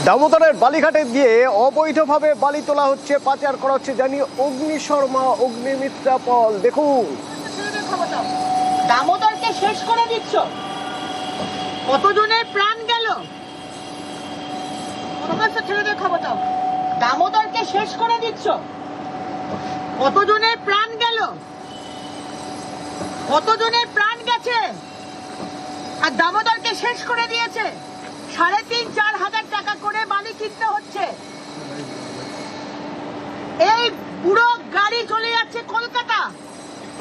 দামোদরের বালিঘাটে গিয়ে অবৈধভাবে বালি তোলা হচ্ছে, পাচার করা হচ্ছে জানিয়ে অগ্নিশর্মা অগ্নিমিত্রা পল। দেখুন, দামোদরকে শেষ করে দিচ্ছ, কতজনের প্রাণ গেল। ছেলেদের খবর দাও, দামোদরকে শেষ করে দিচ্ছ, কতজনের প্রাণ গেল, কতজনের প্রাণ গেছে, আর দামোদরকে শেষ করে দিয়েছে। 3,500-4 হাজার টাকা করে বালি কিনতে হচ্ছে। এই পুরো গাড়ি চলে যাচ্ছে কলকাতা,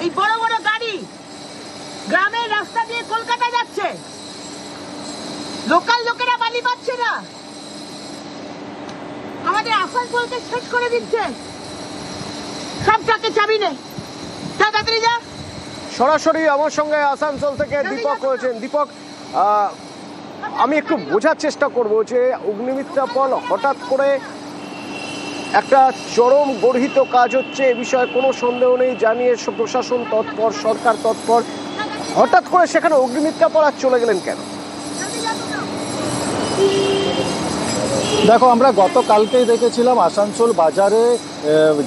এই বড় বড় গাড়ি গ্রামের রাস্তা দিয়ে কলকাতা যাচ্ছে, লোকাল লোকেরা বালি পাচ্ছে না। আমাদের আসানসোলকে শেষ করে দিচ্ছে, সব ট্রাকে চাবি নেই। তাড়াতাড়ি যা। সরাসরি আমার সঙ্গে আসানসোল থেকে দীপক রয়েছেন। দীপক, আমি একটু বোঝার চেষ্টা করব যে অগ্নিমিত্রা পল হঠাৎ করে একটা চরম গর্হিত কাজ হচ্ছে, এ বিষয়ে কোনো সন্দেহ নেই, জানিয়ে প্রশাসন তৎপর, সরকার তৎপর, হঠাৎ করে সেখানে অগ্নিমিত্রা পল আর চলে গেলেন কেন? দেখো, আমরা গতকালকেই দেখেছিলাম আসানসোল বাজারে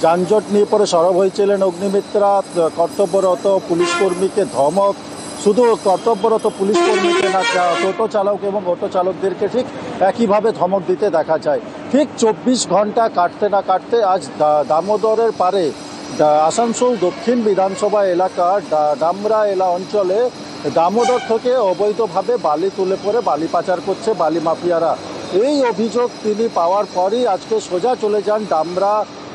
যানজট নিয়ে পরে সরব হয়েছিলেন অগ্নিমিত্রা। কর্তব্যরত পুলিশ কর্মীকে ধমক, শুধু কর্তব্যরত পুলিশ কর্মীকে না, টোটো চালক এবং অটো চালকদেরকে ঠিক একইভাবে ধমক দিতে দেখা যায়। ঠিক 24 ঘন্টা কাটতে না কাটতে আজ দামোদরের পারে আসানসোল দক্ষিণ বিধানসভা এলাকার ডামরা অঞ্চলে দামোদর থেকে অবৈধভাবে বালি তুলে পরে বালি পাচার করছে বালি মাফিয়ারা। এই অভিযোগ তিনি পাওয়ার পরই আজকে সোজা চলে যান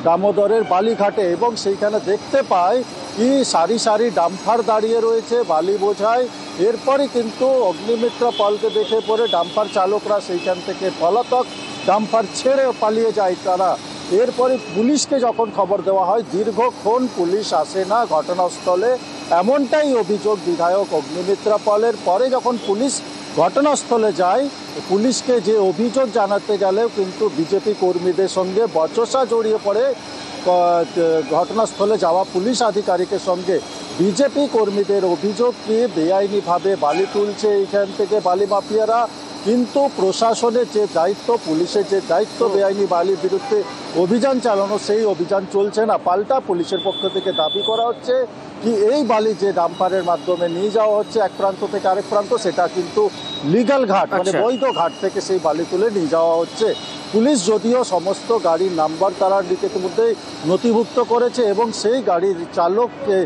দামোদরের বালিঘাটে এবং সেইখানে দেখতে পায় কি সারি সারি ডাম্পার দাঁড়িয়ে রয়েছে বালি বোঝায়। এরপরই কিন্তু অগ্নিমিত্রা পলকে দেখে পরে ডাম্পার চালকরা সেইখান থেকে পলাতক, ডাম্পার ছেড়ে পালিয়ে যায় তারা। এরপরে পুলিশকে যখন খবর দেওয়া হয়, দীর্ঘক্ষণ পুলিশ আসে না ঘটনাস্থলে, এমনটাই অভিযোগ বিধায়ক অগ্নিমিত্রা পলের। পরে যখন পুলিশ ঘটনাস্থলে যায়, পুলিশকে যে অভিযোগ জানাতে গেলেও কিন্তু বিজেপি কর্মীদের সঙ্গে বচসা জড়িয়ে পড়ে ঘটনাস্থলে যাওয়া পুলিশ আধিকারিকের সঙ্গে। বিজেপি কর্মীদের অভিযোগ কি বেআইনিভাবে বালি তুলছে এইখান থেকে বালি মাফিয়ারা, কিন্তু প্রশাসনের যে দায়িত্ব, পুলিশের যে দায়িত্ব বেআইনি বালির বিরুদ্ধে অভিযান চালানো, সেই অভিযান চলছে না। পাল্টা পুলিশের পক্ষ থেকে দাবি করা হচ্ছে কি এই বালি যে ডাম্পারের মাধ্যমে নিয়ে যাওয়া হচ্ছে এক প্রান্ত থেকে আরেক প্রান্ত, সেটা কিন্তু লিগ্যাল ঘাট, মানে বৈধ ঘাট থেকে সেই বালি তুলে নিয়ে যাওয়া হচ্ছে। পুলিশ যদিও সমস্ত গাড়ির নাম্বার তারা ইতিমধ্যেই নথিভুক্ত করেছে এবং সেই গাড়ির চালককে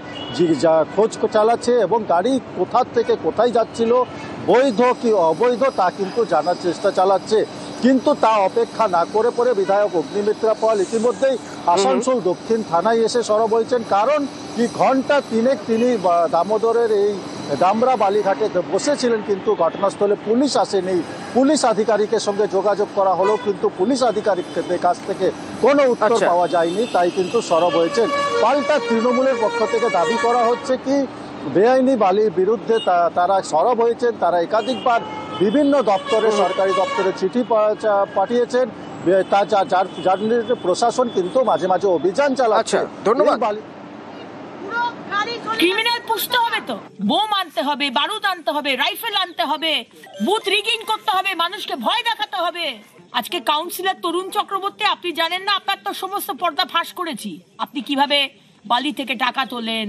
খোঁজ চালাচ্ছে এবং গাড়ি কোথা থেকে কোথায় যাচ্ছিল, বৈধ কি অবৈধ তা কিন্তু জানার চেষ্টা চালাচ্ছে। কিন্তু তা অপেক্ষা না করে পরে বিধায়ক অগ্নিমিত্রা পল ইতিমধ্যেই আসানসোল দক্ষিণ থানায় এসে সরব হয়েছেন। কারণ কি ঘন্টা তিনেক তিনি দামোদরের এই ডামরা বালিঘাটে বসেছিলেন, কিন্তু ঘটনাস্থলে পুলিশ আসেনি। পুলিশ আধিকারিকের সঙ্গে যোগাযোগ করা হলেও কিন্তু পুলিশ আধিকারিকদের কাছ থেকে কোনো উত্তর পাওয়া যায়নি, তাই কিন্তু সরব হয়েছেন। পাল্টা তৃণমূলের পক্ষ থেকে দাবি করা হচ্ছে কি বেআইনি বালির বিরুদ্ধে তারা সরব হয়েছেন, তারা একাধিকবার বিভিন্ন দপ্তরে, সরকারি দপ্তরে চিঠি পাঠিয়েছেন, যার প্রশাসন কিন্তু মাঝে মাঝে অভিযান চালাচ্ছে। ধন্যবাদ। ক্রিমিনাল পুষতে হবে, তো বোম আনতে হবে, বারুদ আনতে হবে, রাইফেল আনতে হবে, বুথ রিগিং করতে হবে, মানুষকে ভয় দেখাতে হবে। আজকে কাউন্সিলর তরুণ চক্রবর্তী, আপনি জানেন না, আপনার তো সমস্ত পর্দা ফাঁস করেছি, আপনি কিভাবে বালি থেকে টাকা তোলেন,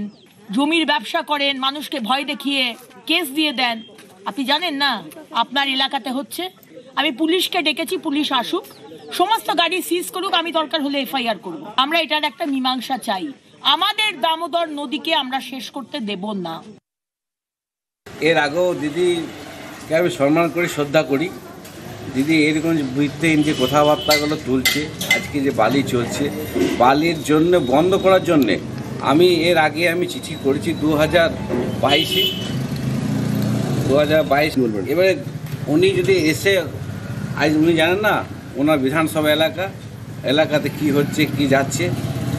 জমির ব্যবসা করেন, মানুষকে ভয় দেখিয়ে কেস দিয়ে দেন, আপনি জানেন না আপনার এলাকাতে হচ্ছে। আমি পুলিশকে ডেকেছি, পুলিশ আসুক, সমস্ত গাড়ি সিজ করুক, আমি দরকার হলে এফআইআর করব। আমরা এটার একটা মীমাংসা চাই। আমাদের দামোদর নদীকে আমরা শেষ করতে দেব না। এর আগেও দিদিকে আমি সম্মান করি, শ্রদ্ধা করি। দিদি এরকম ভিত্তিহীন যে কথাবার্তাগুলো তুলছে, আজকে যে বালি চলছে, বালির জন্য বন্ধ করার জন্যে আমি এর আগে চিঠি করেছি 2022 বলবেন। এবারে উনি যদি এসে, আজ উনি জানেন না ওনার বিধানসভা এলাকাতে কি হচ্ছে কি যাচ্ছে,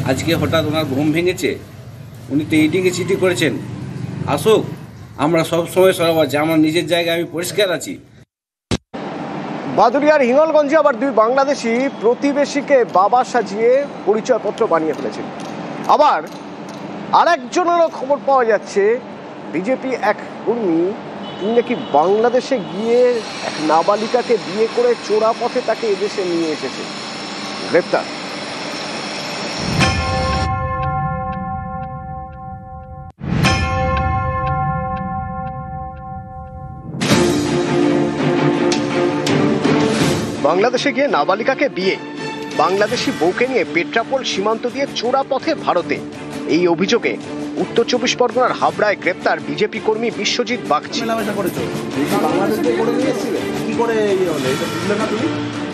আজকে হঠাৎ ওনার ঘুম ভেঙেছে। উনি তো এইটিকে চিঠি করেছেন, আসুক, আমরা সবসময় সরব আছি, আমার নিজের জায়গায় আমি পরিষ্কার আছি। বাদুড়িয়ার হিঙ্গলগঞ্জে আবার দুই বাংলাদেশি প্রতিবেশীকে বাবা সাজিয়ে পরিচয়পত্র বানিয়ে ফেলেছেন। আবার আরেকজনেরও খবর পাওয়া যাচ্ছে, বিজেপি এক কর্মী তিনি নাকি বাংলাদেশে গিয়ে এক নাবালিকাকে বিয়ে করে চোরা পথে তাকে এদেশে নিয়ে এসেছে। গ্রেপ্তার। বাংলাদেশে গিয়ে নাবালিকাকে বিয়ে, বাংলাদেশি বউকে নিয়ে পেট্রাপোল সীমান্ত দিয়ে চোরা পথে ভারতে। এই অভিযোগে উত্তর 24 পরগনার হাবড়ায় গ্রেপ্তার বিজেপি কর্মী বিশ্বজিৎ বাগচি।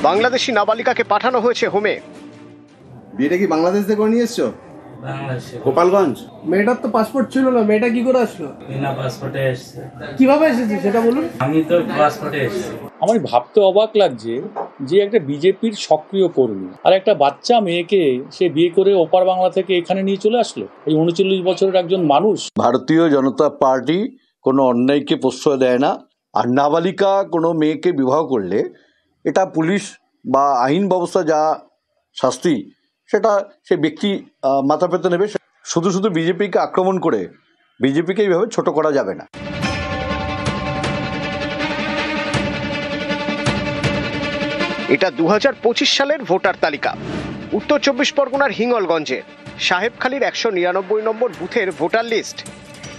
বাংলাদেশি নাবালিকাকে পাঠানো হয়েছে হোমে। বিয়েটা কি বাংলাদেশ থেকে করে নিয়ে এসছো? গোপালগঞ্জ। মেয়েটার তো পাসপোর্ট ছিল না, মেয়েটা কি করে আসলো? বিনা পাসপোর্টে এসেছে। কিভাবে এসেছে সেটা বলুন। আমি তো পাসপোর্টে এসেছি। আমার ভাবতে অবাক লাগছে যে একটা বিজেপির সক্রিয় কর্মী আর একটা বাচ্চা মেয়েকে সে বিয়ে করে ওপার বাংলা থেকে এখানে নিয়ে চলে আসলো। এই 39 বছরের একজন মানুষ। ভারতীয় জনতা পার্টি কোনো অন্যায়কে প্রশ্রয় দেয় না, আর নাবালিকা কোনো মেয়েকে বিবাহ করলে এটা পুলিশ বা আইন ব্যবস্থা যা শাস্তি সেটা সে ব্যক্তি মাথা পেতে নেবে। শুধু শুধু বিজেপিকে আক্রমণ করে বিজেপিকে এইভাবে ছোট করা যাবে না। এটা 2025 সালের ভোটার তালিকা। উত্তর 24 পরগনার হিঙ্গলগঞ্জে সাহেবখালীর 199 নম্বর বুথের ভোটার লিস্ট।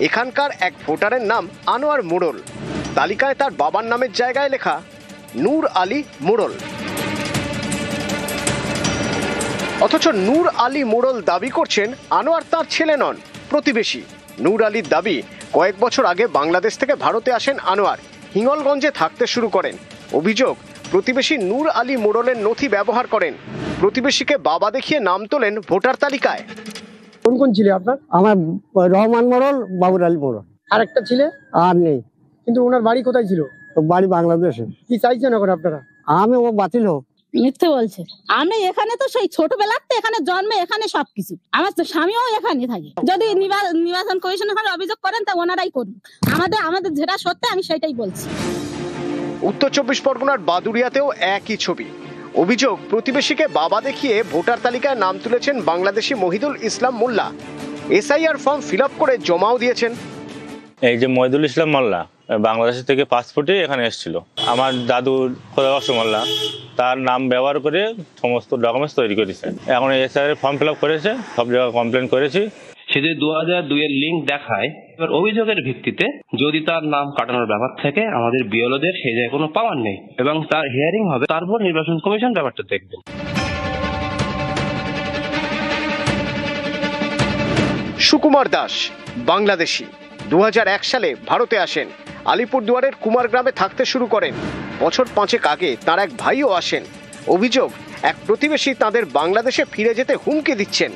এখানকার এক ভোটারের নাম আনোয়ার মোড়ল। তালিকায় তার বাবার নামের জায়গায় লেখা নূর আলী মোড়ল। অথচ নূর আলী মোড়ল দাবি করছেন আনোয়ার তার ছেলে নন, প্রতিবেশী। নূর আলীর দাবি, কয়েক বছর আগে বাংলাদেশ থেকে ভারতে আসেন আনোয়ার, হিঙ্গলগঞ্জে থাকতে শুরু করেন। অভিযোগ, প্রতিবেশী নূর আলী মোড়লের নথি ব্যবহার করেন। প্রতিবেশীকে বাবা দেখিয়ে নাম তোলেন ভোটার তালিকায়। কোন কোন ছিল আপনার? আমার রহমান মোড়ল, বাবুর আলী মোড়ল। আর একটা ছিলে? আর নেই। কিন্তু ওনার বাড়ি কোথায় ছিল? বাড়ি বাংলাদেশে। কি চাইছেন এখন আপনারা? আমি ও বাতিল হোক। মিথ্যে বলছে। আমি এখানে তো সেই ছোটবেলার তো এখানে জন্মে, এখানে সবকিছু। আমার তো স্বামীও এখানে থাকে। যদি নির্বাচন কমিশন এখানে অভিযোগ করেন তা ওনারাই করুন। আমাদের যেটা সত্য আমি সেটাই বলছি। উত্তর 24 পরগনার বাদুড়িয়াতেও একই ছবি। অভিযোগ, প্রতিবেশীকে বাবা দেখিয়ে ভোটার তালিকায় নাম তুলেছেন Bangladeshi Mohidul Islam Molla. SIR form fill up করে জমাও দিয়েছেন। এই যে মহিদুল ইসলাম মোল্লা বাংলাদেশ থেকে পাসপোর্টে এখানে এসেছিল। আমার দাদুর খোদাবর্ষ মোল্লা তার নাম ব্যবহার করে সমস্ত ডকুমেন্টস তৈরি করেছে। এখন এসআইআর ফর্ম ফিল আপ করেছে, সব জায়গায় কমপ্লেন করেছি। সে যে 2002 এর লিঙ্ক দেখায়, এবার অভিযোগের ভিত্তিতে যদি তার নাম কাটানোর ব্যাপার থাকে, আমাদের বিএলওদের সেই জায়গায় কোনো পাওয়ার নেই এবং তার হিয়ারিং হবে, তারপর নির্বাচন কমিশন ব্যাপারটা দেখবেন। সুকুমার দাস বাংলাদেশি, 2001 সালে ভারতে আসেন। আলিপুরদুয়ারের কুমার গ্রামে থাকতে শুরু করেন। বছর 5 আগে তার এক ভাইও আসেন। অভিযোগ, এক প্রতিবেশী তাদের বাংলাদেশে ফিরে যেতে হুমকি দিচ্ছেন।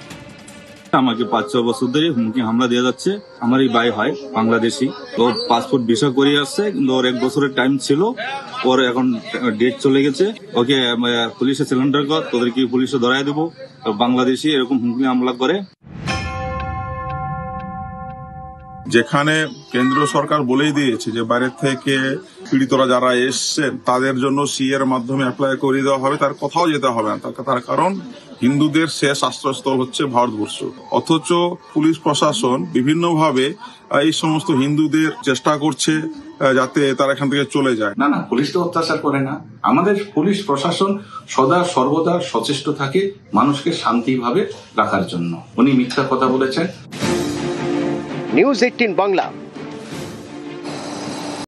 আমাকে 5-6 বছর ধরে হুমকি হামলা দিয়ে যাচ্ছে। আমারই ভাই হয় বাংলাদেশি, তো পাসপোর্ট ভিসা করে আসছে, কিন্তু ওর 1 বছরের টাইম ছিল, ওর এখন ডেট চলে গেছে। ওকে পুলিশে সিলিন্ডার কর, তোদেরকে পুলিশে ধরাই দেবো। বাংলাদেশি এরকম হুমকি হামলা করে। যেখানে কেন্দ্র সরকার বলেই দিয়েছে যে বাইরে থেকে পীড়িতরা যারা এসছেন তাদের জন্য সিএ এর মাধ্যমে অ্যাপ্লাই করে দেওয়া হবে, তার কোথাও যেতে হবে না। তার কারণ হিন্দুদের শেষ আশ্রয়স্থল হচ্ছে ভারতবর্ষ। অথচ পুলিশ প্রশাসন বিভিন্নভাবে এই সমস্ত হিন্দুদের চেষ্টা করছে যাতে তারা এখান থেকে চলে যায়। না, পুলিশ তো অত্যাচার করে না। আমাদের পুলিশ প্রশাসন সদা সর্বদা সচেষ্ট থাকে মানুষকে শান্তিভাবে রাখার জন্য। উনি মিথ্যা কথা বলেছেন। নিউজ 18 বাংলা।